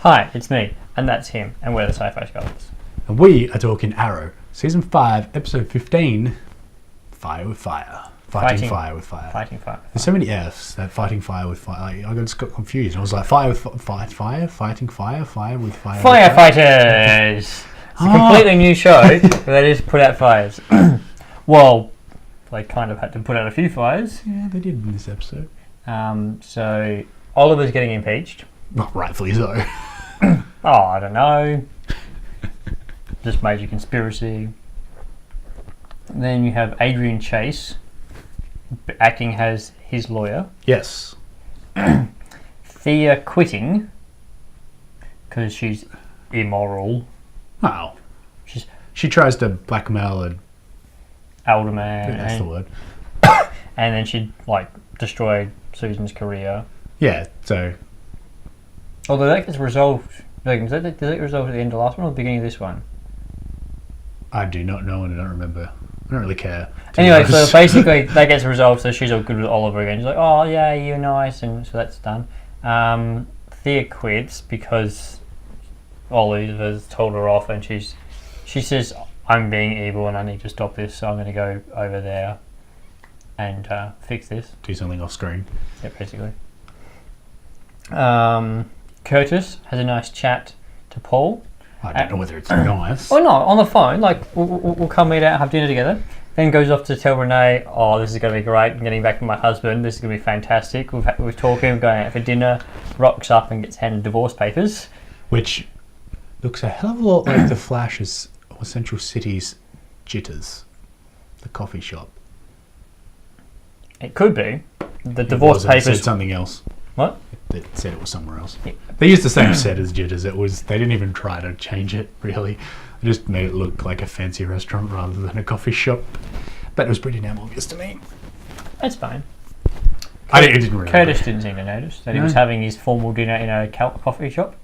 Hi, it's me, and that's him, and we're the Sci-Fi Scholars. And we are talking Arrow, Season 5, Episode 15, Fire with Fire. Fighting Fire with Fire. Fighting Fire. There's so many F's, that Fighting Fire with Fire. I just got confused. I was like, Fire with Fire, Fighting Fire, Fire with Fire. Firefighters! It's a completely new show, but they just put out fires. Well, they kind of had to put out a few fires. Yeah, they did in this episode. So, Oliver's getting impeached. Not rightfully so. Oh, I don't know. Just major conspiracy. Then you have Adrian Chase acting as his lawyer. Yes. Thea quitting because she's immoral. Wow. She's She tries to blackmail a... alderman. That's the word. And then she destroyed Susan's career. Yeah, so... Although that gets resolved. Does that get resolved at the end of the last one or the beginning of this one? I do not know and I don't remember. I don't really care. Anyway, so basically that gets resolved, so she's all good with Oliver again. She's like, oh yeah, you're nice, and so that's done. Thea quits because Oliver's told her off, and she says, I'm being evil and I need to stop this, so I'm going to go over there and fix this. Do something off screen. Yeah, basically. Curtis has a nice chat to Paul. I don't know whether it's nice. Oh no, on the phone, we'll come meet out, have dinner together. Then goes off to tell Renee, oh, this is going to be great, I'm getting back with my husband, this is going to be fantastic. We're talking, going out for dinner, rocks up and gets handed divorce papers. Which looks a hell of a lot like the Flash's or Central City's Jitters, the coffee shop. It could be. The divorce papers... It said something else. What? It said it was somewhere else. Yeah. They used the same set as Jitters. They didn't even try to change it, really. They just made it look like a fancy restaurant rather than a coffee shop. But it was pretty damn obvious to me. That's fine. It didn't really. Curtis didn't seem to notice that he was having his formal dinner in a coffee shop.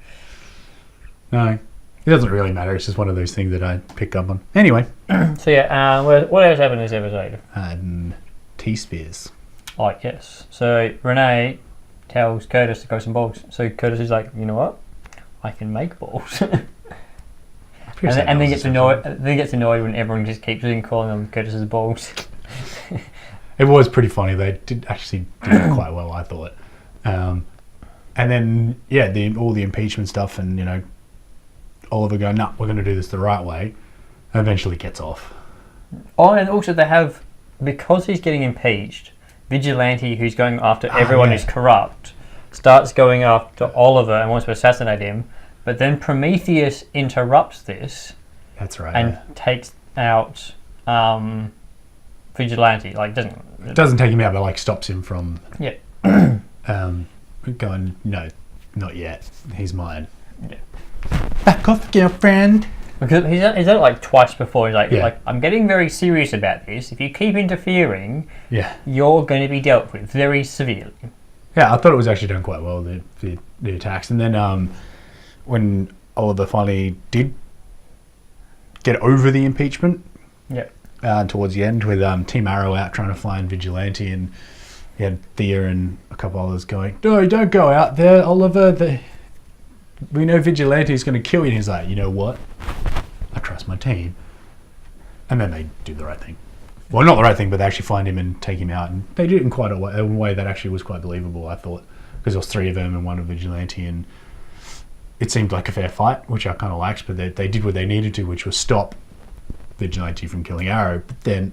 No. It doesn't really matter. It's just one of those things that I pick up on. Anyway. So yeah, what else happened in this episode? T-Spears. Oh, yes. So Renee tells Curtis to grow some balls. So Curtis is like, you know what? I can make balls. and then gets annoyed when everyone just keeps calling them Curtis's balls. It was pretty funny. They did actually do it quite well, I thought. And then, all the impeachment stuff and, Oliver going, nah, we're going to do this the right way, and eventually gets off. Oh, and also they have, because he's getting impeached, Vigilante, who's going after everyone who's corrupt, starts going after Oliver and wants to assassinate him, but then Prometheus interrupts this. That's right. And takes out Vigilante. Doesn't take him out, but stops him from... Yeah. Going, no, not yet. He's mine. Yeah. Back off, girlfriend. Because he's done it twice before. He's like, I'm getting very serious about this. If you keep interfering, you're going to be dealt with very severely. Yeah, I thought it was actually done quite well, the attacks. And then when Oliver finally did get over the impeachment, towards the end, with Team Arrow out trying to find Vigilante, and he had Thea and a couple others going, no, don't go out there, Oliver. We know Vigilante's going to kill you. And he's like, you know what? I trust my team. And then they do the right thing. Well, not the right thing, but they actually find him and take him out. And they did it in quite a way that actually was quite believable, I thought. Because there was three of them and one of Vigilante. And it seemed like a fair fight, which I kind of liked. But they did what they needed to, which was stop Vigilante from killing Arrow. But then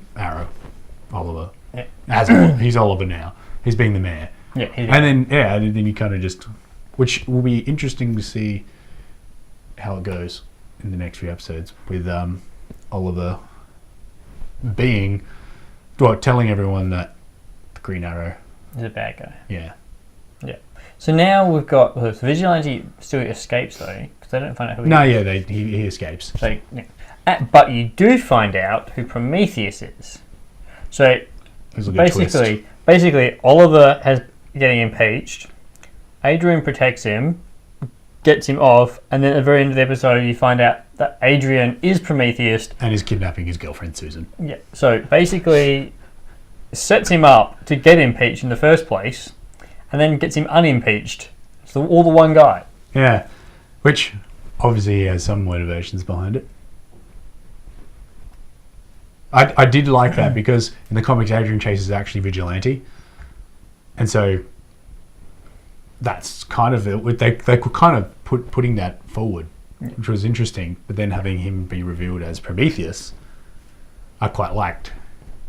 Oliver. Yeah. He's Oliver now. He's being the mayor. Yeah. And then you kind of just... Which will be interesting to see how it goes in the next few episodes with Oliver telling everyone that the Green Arrow is a bad guy. Yeah. Yeah. So now we've got Vigilante still escapes though, because they don't find out who he is. No, yeah, he escapes. So, but you do find out who Prometheus is. So basically, Oliver has getting impeached. Adrian protects him, gets him off, and then at the very end of the episode you find out that Adrian is Prometheus. And is kidnapping his girlfriend Susan. Yeah, so basically sets him up to get impeached in the first place, and then gets him unimpeached. So all the one guy. Yeah. Which obviously has some motivations behind it. I did like that because in the comics, Adrian Chase is actually vigilante, and so that's kind of it. They were kind of putting that forward, which was interesting. But then having him be revealed as Prometheus, I quite liked.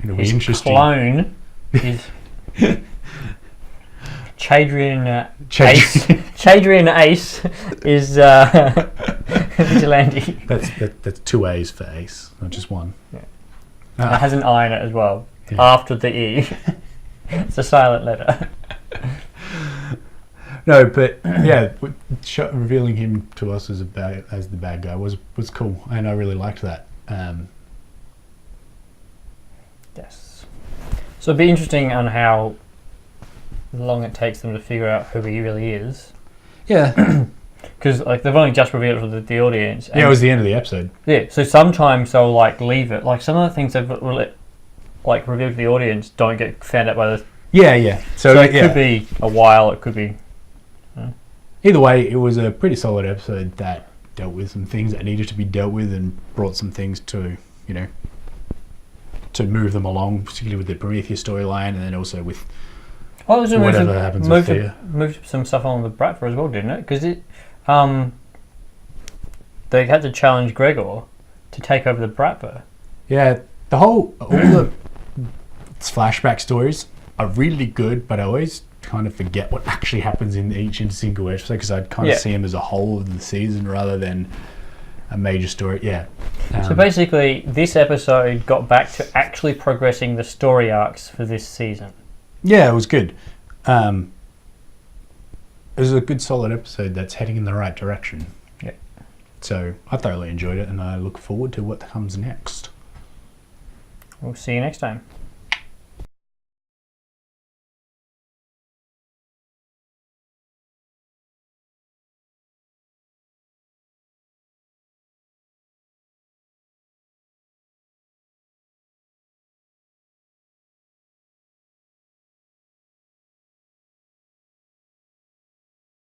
It'll be interesting. Clone is Chadrian Ace is vigilante. That's 2 A's for Ace, not just one. Yeah. It has an I in it as well. Yeah. After the E. It's a silent letter. No, but yeah, revealing him to us as the bad guy was cool, and I really liked that. Yes. So it'd be interesting on how long it takes them to figure out who he really is. Yeah. Because like they've only just revealed it to the audience. Yeah, it was the end of the episode. Yeah, so sometimes they'll like leave it. Like some of the things they've like revealed to the audience don't get found out by the. Yeah. So it could be a while. It could be. Either way, it was a pretty solid episode that dealt with some things that needed to be dealt with and brought some things to to move them along, particularly with the Prometheus storyline, and then also with whatever happens with Thea. Moved some stuff on with Bradford as well, didn't it? Because they had to challenge Gregor to take over the Bratva. Yeah, all the flashback stories are really good, but I always kind of forget what actually happens in each single episode because I kind of see them as a whole of the season rather than a major story. Yeah. So basically, this episode got back to actually progressing the story arcs for this season. Yeah, it was good. It was a good, solid episode that's heading in the right direction. Yeah. So I thoroughly enjoyed it, and I look forward to what comes next. We'll see you next time.